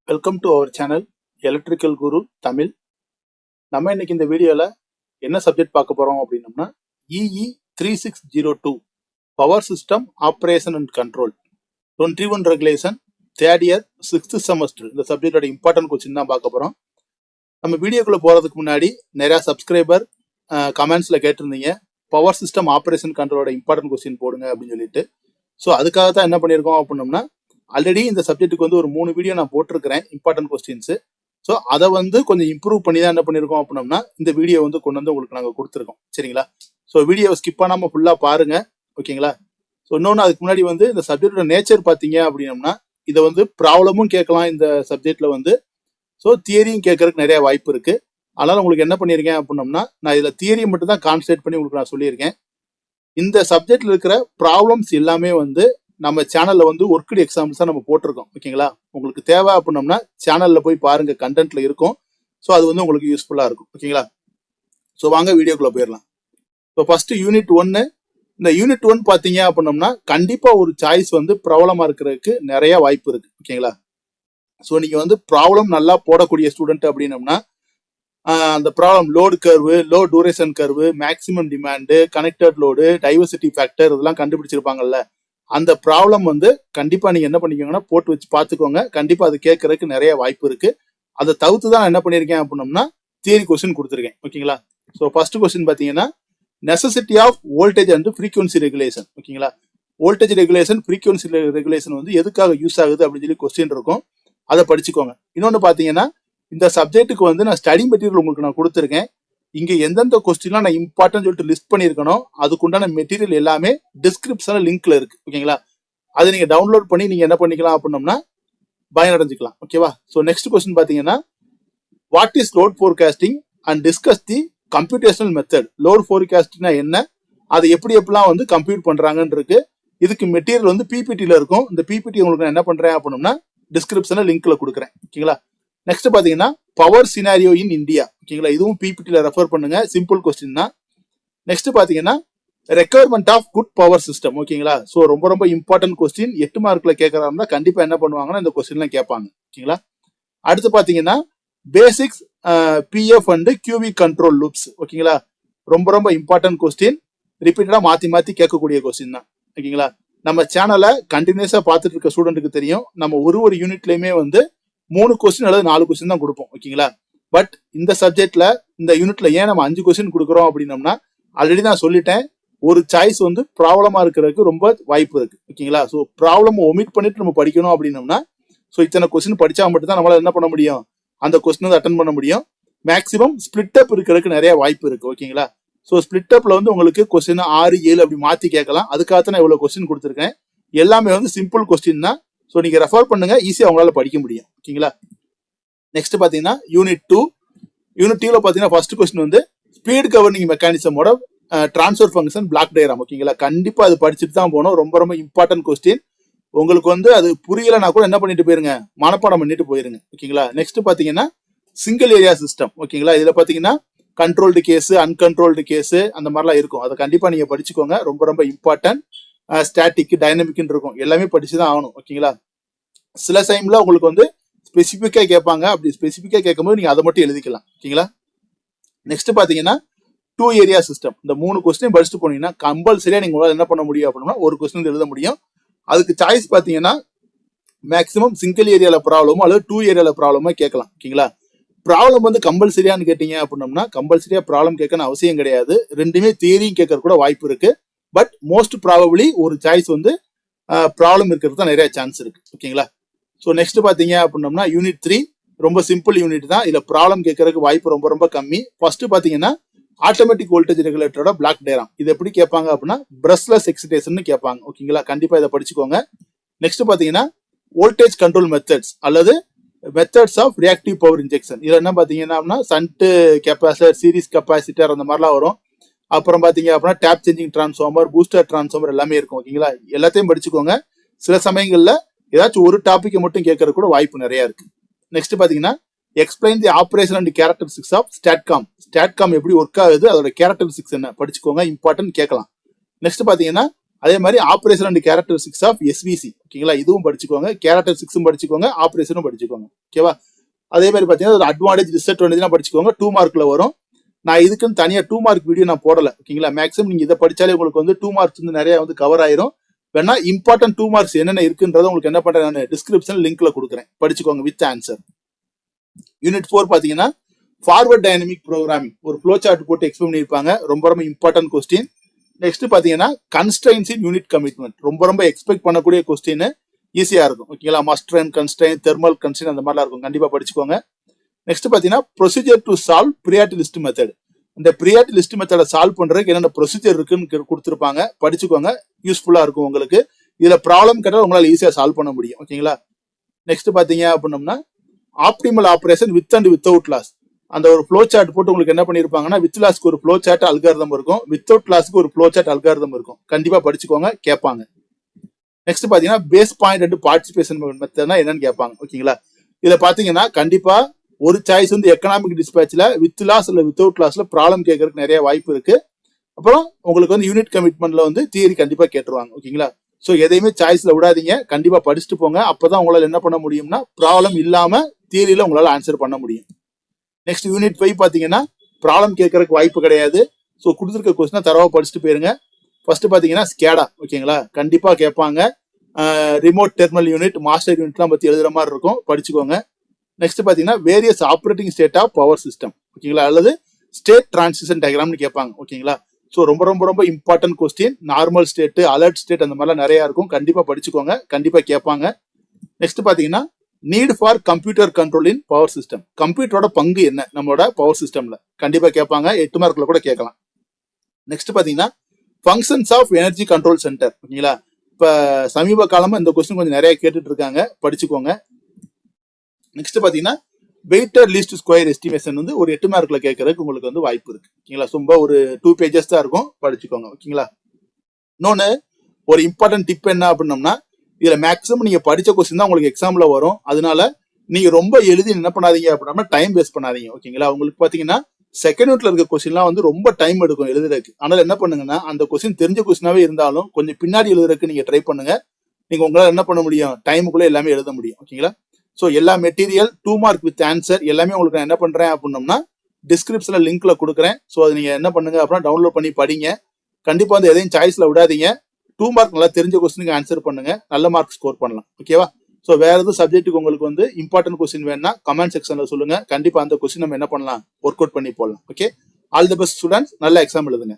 Welcome to our channel electrical Guru Tamil. நம்ம இன்னைக்கு இந்த வீடியோல என்ன சப்ஜெக்ட் பார்க்க போறோம் அப்படின்னம்னா EE 3602 power system operation and control 21 regulation third year 6th semester. இந்த சப்ஜெக்டோட இம்பார்ட்டன்ட் கொஸ்டின் தான் பார்க்க போறோம். நம்ம வீடியோக்குள்ள போறதுக்கு முன்னாடி நிறைய சப்ஸ்கிரைபர் கமெண்ட்ஸ்ல கேட்டிருந்தீங்க பவர் சிஸ்டம் ஆப்ரேஷன் கண்ட்ரோலோட இம்பார்ட்டன்ட் கொஸ்டின் போடுங்க அப்படின்னு சொல்லிட்டு. ஸோ அதுக்காக தான் என்ன பண்ணியிருக்கோம் அப்படின்னம்னா ஆல்ரெடி இந்த சப்ஜெக்ட்டுக்கு வந்து ஒரு 3 வீடியோ நான் போட்டிருக்கிறேன் இம்பார்ட்டன்ட் கொஸ்டின்ஸ். ஸோ அதை வந்து கொஞ்சம் இம்ப்ரூவ் பண்ணி தான் என்ன பண்ணியிருக்கோம் அப்படின்னம்னா இந்த வீடியோ வந்து கொண்டு வந்து உங்களுக்கு நாங்கள் கொடுத்துருக்கோம். சரிங்களா? ஸோ வீடியோவை ஸ்கிப் பண்ணாமல் ஃபுல்லாக பாருங்க. ஓகேங்களா? ஸோ இன்னொன்று அதுக்கு முன்னாடி வந்து இந்த சப்ஜெக்டோட நேச்சர் பார்த்தீங்க அப்படின்னம்னா இதை வந்து ப்ராப்ளமும் கேட்கலாம் இந்த சப்ஜெக்ட்ல வந்து. ஸோ தியரியும் கேட்கறதுக்கு நிறைய வாய்ப்பு இருக்கு. அதனால உங்களுக்கு என்ன பண்ணியிருக்கேன் அப்படின்னம்னா நான் இதில் தியரியை மட்டும் தான் கான்சன்ட்ரேட் பண்ணி உங்களுக்கு நான் சொல்லியிருக்கேன். இந்த சப்ஜெக்ட்ல இருக்கிற ப்ராப்ளம்ஸ் எல்லாமே வந்து நம்ம சேனல்ல வந்து ஒர்க்டு எக்ஸாம்பிள்ஸ் தான் நம்ம போட்டிருக்கோம். ஓகேங்களா? உங்களுக்கு தேவை அப்படின்னம்னா சேனல்ல போய் பாருங்க, கண்டென்ட்ல இருக்கும். ஸோ அது வந்து உங்களுக்கு யூஸ்ஃபுல்லா இருக்கும். ஓகேங்களா? ஸோ வாங்க வீடியோக்குள்ள போயிடலாம். So first unit 1. இந்த யூனிட் 1 பாத்தீங்க அப்படின்னம்னா கண்டிப்பா ஒரு சாய்ஸ் வந்து ப்ராப்ளமா இருக்கிறதுக்கு நிறைய வாய்ப்பு இருக்கு. ஓகேங்களா? ஸோ நீங்க வந்து ப்ராப்ளம் நல்லா போடக்கூடிய ஸ்டூடெண்ட் அப்படின்னம்னா அந்த problem load curve, low duration curve, maximum demand, connected load, diversity factor இதெல்லாம் கண்டுபிடிச்சிருப்பாங்கல்ல. அந்த ப்ராப்ளம் வந்து கண்டிப்பா நீங்க என்ன பண்ணிக்கோங்கன்னா போட்டு வச்சு பார்த்துக்கோங்க. கண்டிப்பா அது கேட்கறதுக்கு நிறைய வாய்ப்பு இருக்கு. அதை தவிர்த்து தான் நான் என்ன பண்ணியிருக்கேன் அப்படின்னம்னா தியரி கொஸ்டின் கொடுத்துருக்கேன். ஓகேங்களா? ஸோ ஃபர்ஸ்ட் கொஸ்டின் பார்த்தீங்கன்னா necessity of voltage and frequency regulation. ஓகேங்களா? வோல்டேஜ் ரெகுலேஷன், ஃப்ரீக்வன்சி ரெகுலேஷன் வந்து எதுக்காக யூஸ் ஆகுது அப்படின்னு சொல்லி கொஸ்டின் இருக்கும். அதை படிச்சுக்கோங்க. இன்னொன்று பார்த்தீங்கன்னா இந்த சப்ஜெக்ட்டுக்கு வந்து நான் ஸ்டடி மெட்டீரியல் உங்களுக்கு நான் கொடுத்துருக்கேன். இங்க எந்தெந்த கொஸ்டின்லாம் நான் இம்பார்ட்டன் சொல்லிட்டு லிஸ்ட் பண்ணியிருக்கணும் அதுக்குண்டான மெட்டீரியல் எல்லாமே டிஸ்கிரிப்ஷன்ல லிங்க்ல இருக்கு. ஓகேங்களா? அதை நீங்க டவுன்லோட் பண்ணி நீங்க என்ன பண்ணிக்கலாம் அப்படின்னம்னா பயனடைஞ்சுக்கலாம். ஓகேவா? ஸோ நெக்ஸ்ட் கொஸ்டின் பாத்தீங்கன்னா what is load forecasting and discuss the computational method. Load ஃபோர்காஸ்டிங்னா என்ன, அதை எப்படிலாம் வந்து கம்ப்யூட் பண்றாங்கன்னு இருக்கு. இதுக்கு மெட்டீரியல் வந்து பிபிடில இருக்கும். இந்த பிபிடி உங்களுக்கு நான் என்ன பண்றேன் அப்படின்னம்னா டிஸ்கிரிப்ஷன்ல லிங்க்ல கொடுக்குறேன். ஓகேங்களா? நெக்ஸ்ட் பாத்தீங்கன்னா பவர் சினாரியோ இன் இந்தியா. ஓகேங்களா? இதுவும் பிபிடில ரெஃபர் பண்ணுங்க, சிம்பிள் கொஸ்டின் தான். நெக்ஸ்ட் பாத்தீங்கன்னா requirement of good power system. ஓகேங்களா? ஸோ ரொம்ப ரொம்ப இம்பார்ட்டன்ட் கொஸ்டின். 8 மார்க்ல கேட்கறதா இருந்தா கண்டிப்பா என்ன பண்ணுவாங்கன்னா இந்த கொஸ்டின்லாம் கேட்பாங்க. ஓகேங்களா? அடுத்து பாத்தீங்கன்னா basics PF and qV control loops. ஓகேங்களா? ரொம்ப ரொம்ப இம்பார்ட்டன்ட் கொஸ்டின். ரிப்பீட்டடா மாத்தி மாத்தி கேட்கக்கூடிய கொஸ்டின் தான். ஓகேங்களா? நம்ம சேனலை கண்டினியூஸா பார்த்துட்டு இருக்க ஸ்டூடெண்ட்டுக்கு தெரியும் நம்ம ஒரு யூனிட்லயுமே வந்து 3 கொஸ்டின் அல்லது 4 கொஸ்டின் தான் கொடுப்போம். ஓகேங்களா? பட் இந்த சப்ஜெக்ட்ல இந்த யூனிட்ல ஏன் நம்ம 5 கொஸ்டின் கொடுக்குறோம் அப்படின்னம்னா ஆல்ரெடி நான் சொல்லிட்டேன் ஒரு சாய்ஸ் வந்து ப்ராப்ளமா இருக்கிறதுக்கு ரொம்ப வாய்ப்பு இருக்கு. ஓகேங்களா? ஸோ ப்ராப்ளம் ஒமிட் பண்ணிட்டு நம்ம படிக்கணும் அப்படின்னம்னா ஸோ இத்தனை கொஸ்டின் படிச்சா மட்டும் தான் நம்மளால என்ன பண்ண முடியும், அந்த கொஸ்டின் வந்து அட்டன் பண்ண முடியும். மேக்ஸிமம் ஸ்பிளிட் அப் இருக்கிறதுக்கு நிறைய வாய்ப்பு இருக்கு. ஓகேங்களா? ஸோ ஸ்பிளிட் அப்ல வந்து உங்களுக்கு கொஸ்டின் 6, 7 அப்படி மாத்தி கேட்கலாம். அதுக்காக நான் இவ்வளவு கொஸ்டின் கொடுத்துருக்கேன். எல்லாமே வந்து சிம்பிள் கொஸ்டின் தான். ஸோ நீங்க ரெஃபர் பண்ணுங்க, ஈஸியா உங்களால படிக்க முடியும். ஓகேங்களா? நெக்ஸ்ட் பாத்தீங்கன்னா யூனிட் 2. யூனிட் 2ல பாத்தீங்கன்னா ஃபர்ஸ்ட் கொஸ்டின் வந்து ஸ்பீட் கவர்னிங் மெக்கானிசமோட டிரான்ஸ்ஃபர் ஃபங்க்ஷன் பிளாக் டயக்ராம். ஓகேங்களா? கண்டிப்பா அது படிச்சுட்டு தான் போகணும். ரொம்ப ரொம்ப இம்பார்ட்டன்ட் கொஸ்டின். உங்களுக்கு வந்து அது புரியலனா கூட என்ன பண்ணிட்டு போயிருங்க, மனப்பாடம் பண்ணிட்டு போயிருங்க. ஓகேங்களா? நெக்ஸ்ட் பாத்தீங்கன்னா சிங்கிள் ஏரியா சிஸ்டம். ஓகேங்களா? இதுல பாத்தீங்கன்னா கண்ட்ரோல்டு கேஸ், அன்கண்ட்ரோல்டு கேஸ் அந்த மாதிரிலாம் இருக்கும். அதை கண்டிப்பா நீங்க படிச்சுக்கோங்க. ரொம்ப ரொம்ப இம்பார்ட்டன்ட். ஸ்டாட்டிக், டைனமிக்னு இருக்கும். எல்லாமே படிச்சுதான் ஆகணும். ஓகேங்களா? சில டைம்ல உங்களுக்கு வந்து ஸ்பெசிபிக்கா கேட்பாங்க. அப்படி ஸ்பெசிபிக்கா கேட்கும்போது நீங்க அதை மட்டும் எழுதிக்கலாம். ஓகேங்களா? நெக்ஸ்ட் பாத்தீங்கன்னா 2 ஏரியா சிஸ்டம். இந்த 3 கொஸ்டின் படிச்சுட்டு போனீங்கன்னா கம்பல்சரியா நீங்க உங்களால என்ன பண்ண முடியும் அப்படின்னா ஒரு கொஸ்டின் எழுத முடியும். அதுக்கு சாய்ஸ் பாத்தீங்கன்னா மேக்ஸிமம் சிங்கிள் ஏரியால ப்ராப்ளமோ அல்லது 2 ஏரியால ப்ராப்ளமோ கேட்கலாம். ஓகேங்களா? ப்ராப்ளம் வந்து கம்பல்சரியான்னு கேட்டீங்க அப்படின்னம்னா கம்பல்சரியா ப்ராப்ளம் கேட்கணும் அவசியம் கிடையாது. ரெண்டுமே தியரியும் கேட்கற கூட வாய்ப்பு இருக்கு. பட் மோஸ்ட் ப்ராபபிலி ஒரு சாய்ஸ் வந்து ப்ராப்ளம் இருக்கிறது தான் நிறைய சான்ஸ் இருக்கு. ஓகேங்களா? ஸோ நெக்ஸ்ட் பாத்தீங்க அப்படின்னம்னா யூனிட் 3 ரொம்ப சிம்பிள் யூனிட் தான். இதுல ப்ராப்ளம் கேட்கறதுக்கு வாய்ப்பு ரொம்ப ரொம்ப கம்மி. ஃபர்ஸ்ட் பாத்தீங்கன்னா ஆட்டோமேட்டிக் வோல்டேஜ் ரெகுலேட்டரோட பிளாக் டயக்ராம். இது எப்படி கேட்பாங்க அப்படின்னா பிரஷ்லெஸ் எக்ஸிடேஷன் கேட்பாங்க. ஓகேங்களா? கண்டிப்பா இதை படிச்சுக்கோங்க. நெக்ஸ்ட் பாத்தீங்கன்னா வோல்டேஜ் கண்ட்ரோல் மெத்தட்ஸ் அல்லது methods of reactive power injection. இதுல என்ன பாத்தீங்கன்னா சண்ட் கெப்பாசிட்டர், சீரிஸ் கெப்பாசிட்டர் அந்த மாதிரிலாம் வரும். அப்புறம் பாத்தீங்க அப்படின்னா tap changing transformer, booster transformer எல்லாமே இருக்கும். ஓகேங்களா? எல்லாத்தையும் படிச்சுக்கோங்க. சில சமயங்கள்ல ஏதாச்சும் ஒரு டாபிக்கை மட்டும் கேட்கறது கூட வாய்ப்பு நிறைய இருக்கு. நெக்ஸ்ட் பாத்தீங்கன்னா explain the operation and characteristics of STATCOM. STATCOM எப்படி ஒர்க் ஆகுது, அதோட கேரக்டரிஸ்டிக்ஸ் என்ன படிச்சுக்கோங்க. இம்பார்ட்டன்ட் கேட்கலாம். நெக்ஸ்ட் பாத்தீங்கன்னா அதே மாதிரி operation and characteristics of SVC ஓகேங்களா, இதுவும் படிச்சுக்கோங்க. கேரக்டரிஸ்டிக்ஸும் படிச்சுக்கோங்க, ஆபரேஷனும் படிச்சுக்கோங்க. ஓகேவா? அதே மாதிரி பாத்தீங்கன்னா ஒரு அட்வான்டேஜ் டிஸ்அட்வான்டேஜ் படிச்சுக்கோங்க. 2 மார்க்ல வரும். நான் இதுக்குன்னு தனியா 2 மார்க் வீடியோ நான் போடல. ஓகேங்களா? மேக்ஸிமம் நீங்க இதை படிச்சாலே உங்களுக்கு வந்து 2 மார்க்ஸ் வந்து நிறைய வந்து கவர் ஆயிரும். வேணா இம்பார்ட்டன்ட் 2 மார்க்ஸ் என்னென்ன இருக்குன்றத உங்களுக்கு என்ன பண்றேன் நான் டிஸ்கிரிப்ஷன் லிங்க்ல கொடுக்குறேன், படிச்சுக்கோங்க வித் ஆன்சர். யூனிட் 4 பாத்தீங்கன்னா ஃபார்வர்ட் டைனமிக் ப்ரோக்ராமிங், ஒரு ஃப்ளோ சார்ட் போட்டு எக்ஸ்பிளைன் பண்ணியிருப்பாங்க. ரொம்ப ரொம்ப இம்பார்ட்டன்ட் கொஸ்டின். நெக்ஸ்ட் பாத்தீங்கன்னா கன்ஸ்ட்ரைன்ஸ் இன் யூனிட் கமிட்மெண்ட், ரொம்ப ரொம்ப எக்ஸ்பெக்ட் பண்ணக்கூடிய கொஸ்டின், ஈஸியா இருக்கும். ஓகேங்களா? Must and constrain, thermal constrain அந்த மாதிரிலாம் இருக்கும், கண்டிப்பா படிச்சுக்கோங்க. நெக்ஸ்ட் பாத்தீங்கன்னா procedure to solve priority list method, இந்த ப்ரியாரிட்டி லிஸ்ட் மெத்தடை சால்வ் பண்றதுக்கு என்னென்ன ப்ரொசீஜர் இருக்குன்னு கொடுத்துருப்பாங்க, படிச்சுக்கோங்க, யூஸ்ஃபுல்லா இருக்கும் உங்களுக்கு. இதுல ப்ராப்ளம் கேட்டால் உங்களால ஈஸியா சால்வ் பண்ண முடியும். ஓகேங்களா? நெக்ஸ்ட் பாத்தீங்க அப்படின்னம்னா optimal operation with and without loss, அந்த ஒரு ஃப்ளோ சார்ட் போட்டு உங்களுக்கு என்ன பண்ணிருப்பாங்கன்னா வித் லாஸ்க்கு ஒரு ஃப்ளோ சார்ட் அல்காரிதம் இருக்கும், வித்தவுட் லாஸ்க்கு ஒரு ஃப்ளோ சார்ட் அல்காரிதம் இருக்கும். கண்டிப்பா படிச்சுக்கோங்க, கேட்பாங்க. நெக்ஸ்ட் பாத்தீங்கன்னா பேஸ் பாயிண்ட் அண்ட் பார்ட்டிசிபேஷன் மெத்தட்னா என்னன்னு கேட்பாங்க. ஓகேங்களா? இதுல பாத்தீங்கன்னா கண்டிப்பா ஒரு சாய்ஸ் வந்து எக்கனாமிக் டிஸ்பேச்ல வித் லாஸ் இல்ல வித்தவுட் லாஸ்ல ப்ராப்ளம் கேட்கறதுக்கு நிறைய வாய்ப்பு இருக்கு. அப்புறம் உங்களுக்கு வந்து யூனிட் கமிட்மெண்ட்ல வந்து தியரி கண்டிப்பா கேட்டுருவாங்க. ஓகேங்களா? சோ எதையுமே சாய்ஸ்ல விடாதீங்க, கண்டிப்பா படிச்சுட்டு போங்க. அப்பதான் உங்களால என்ன பண்ண முடியும்னா ப்ராப்ளம் இல்லாம தியரியில உங்களால ஆன்சர் பண்ண முடியும். நெக்ஸ்ட் யூனிட் 5 பாத்தீங்கன்னா ப்ராப்ளம் கேட்கறதுக்கு வாய்ப்பு கிடையாது. சோ கொடுத்துருக்க கொஸ்டினை தரவா படிச்சுட்டு போயிருங்க. ஃபர்ஸ்ட் பாத்தீங்கன்னா ஸ்கேடா, ஓகேங்களா, கண்டிப்பா கேட்பாங்க. ரிமோட் டெர்மினல் யூனிட், மாஸ்டர் யூனிட்லாம் பத்தி எழுதுற மாதிரி இருக்கும், படிச்சுக்கோங்க. நெக்ஸ்ட் பாத்தீங்கன்னா various operating state of power system, ஓகேங்களா, அல்லது ஸ்டேட் டிரான்சிஷன் டயக்ராம்னு கேட்பாங்க. ஓகேங்களா? சோ ரொம்ப ரொம்ப ரொம்ப important question. Normal state, alert state அந்த மாதிரிலாம் நிறைய இருக்கும், கண்டிப்பா படிச்சுக்கோங்க, கண்டிப்பா கேட்பாங்க. நெக்ஸ்ட் பாத்தீங்கன்னா need for computer control in power system, கம்ப்யூட்டரோட பங்கு என்ன நம்மளோட பவர் சிஸ்டம்ல, கண்டிப்பா கேட்பாங்க, 8 மார்க்ல கூட கேட்கலாம். நெக்ஸ்ட் பாத்தீங்கன்னா functions of energy control centre, ஓகேங்களா, இப்ப சமீப காலமா இந்த கொஸ்டின் கொஞ்சம் நிறைய கேட்டுட்டு இருக்காங்க, படிச்சுக்கோங்க. நெக்ஸ்ட் பாத்தீங்கன்னா வெயிட்டட் லீஸ்ட் ஸ்கொயர் எஸ்டிமேஷன் வந்து ஒரு 8 மார்க்ல கேட்கறதுக்கு உங்களுக்கு வந்து வாய்ப்பு இருக்கு. ஓகேங்களா? ரொம்ப ஒரு 2 பேஜஸ் தான் இருக்கும், படிச்சுக்கோங்க. ஓகேங்களா? இன்னொன்னு ஒரு இம்பார்ட்டன்ட் டிப் என்ன அப்படின்னம்னா இதுல மேக்ஸிமம் நீங்க படிச்ச கொஸ்டின் தான் உங்களுக்கு எக்ஸாம்ல வரும். அதனால நீங்க ரொம்ப எழுதி என்ன பண்ணாதீங்க அப்படின்னா டைம் வேஸ்ட் பண்ணாதீங்க. ஓகேங்களா? உங்களுக்கு பாத்தீங்கன்னா செகண்ட் யூனிட்ல இருக்க கொஸ்டின்லாம் வந்து ரொம்ப டைம் எடுக்கும் எழுதுறதுக்கு. அதனால என்ன பண்ணுங்கன்னா அந்த கொஸ்டின் தெரிஞ்ச கொஸ்டினாவே இருந்தாலும் கொஞ்சம் பின்னாடி எழுதுறதுக்கு நீங்க ட்ரை பண்ணுங்க. நீங்க உங்களால என்ன பண்ண முடியும், டைமுக்குள்ள எல்லாமே எழுத முடியும். ஓகேங்களா? சோ எல்லா மெட்டீரியல் 2 மார்க் வித் ஆன்சர் எல்லாமே உங்களுக்கு நான் என்ன பண்றேன் அப்படின்னம்னா டிஸ்கிரிப்ஷன்ல லிங்க்ல கொடுக்குறேன். சோ அது நீங்க என்ன பண்ணுங்க அப்படின்னா டவுன்லோட் பண்ணி படிங்க. கண்டிப்பா வந்து எதையும் சாய்ஸ்ல விடாதீங்க. 2 மார்க் நல்லா தெரிஞ்ச கொஸ்டினுக்கு ஆன்சர் பண்ணுங்க, நல்ல மார்க் ஸ்கோர் பண்ணலாம். ஓகேவா? சோ வேற எதுவும் சப்ஜெக்ட்டுக்கு உங்களுக்கு வந்து இம்பார்ட்டன்ட் கொஸ்டின் வேணும்னா கமெண்ட் செக்ஷன்ல சொல்லுங்க, கண்டிப்பா அந்த கொஸ்டின் நம்ம என்ன பண்ணலாம், ஒர்க் அவுட் பண்ணி போடலாம். Okay, all the best students, நல்ல எக்ஸாம் எழுதுங்க.